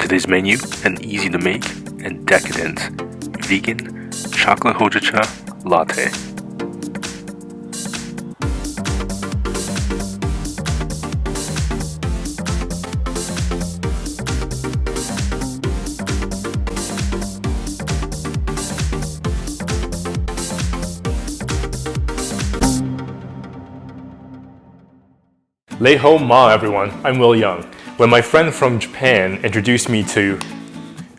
Today's menu, an easy to make and decadent vegan chocolate Hojicha latte. Lei hou ma, everyone. I'm Will Young. When my friend from Japan introduced me to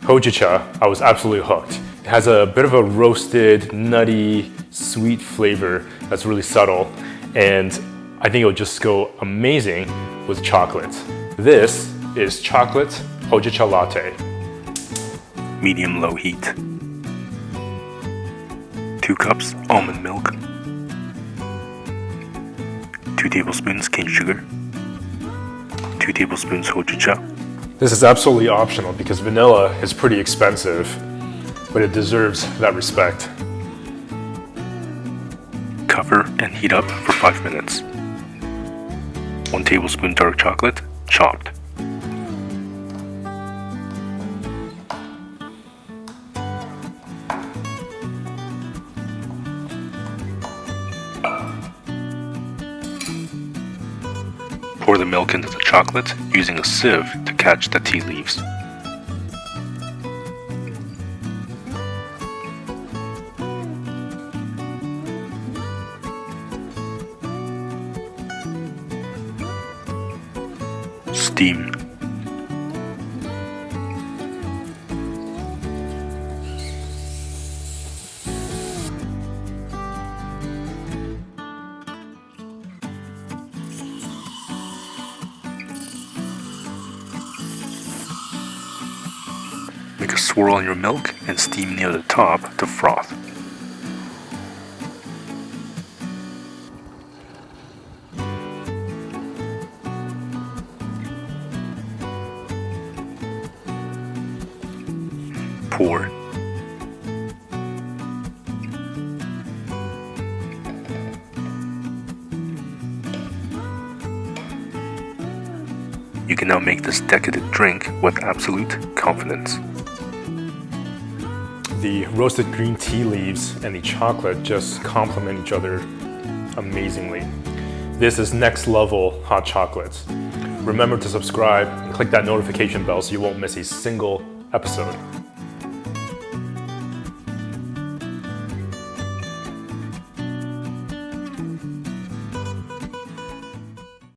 Hojicha, I was absolutely hooked. It has a bit of a roasted, nutty, sweet flavor that's really subtle, and I think it'll just go amazing with chocolate. This is chocolate Hojicha latte. Medium-low heat. 2 cups almond milk. 2 tablespoons cane sugar. 2 tablespoons Hojicha. This is absolutely optional because vanilla is pretty expensive, but it deserves that respect. Cover and heat up for 5 minutes. 1 tablespoon dark chocolate, chopped. Pour the milk into the chocolate using a sieve to catch the tea leaves. Steam. Make a swirl in your milk and steam near the top to froth. Pour. You can now make this decadent drink with absolute confidence. The roasted green tea leaves and the chocolate just complement each other amazingly. This is next level hot chocolate. Remember to subscribe and click that notification bell so you won't miss a single episode.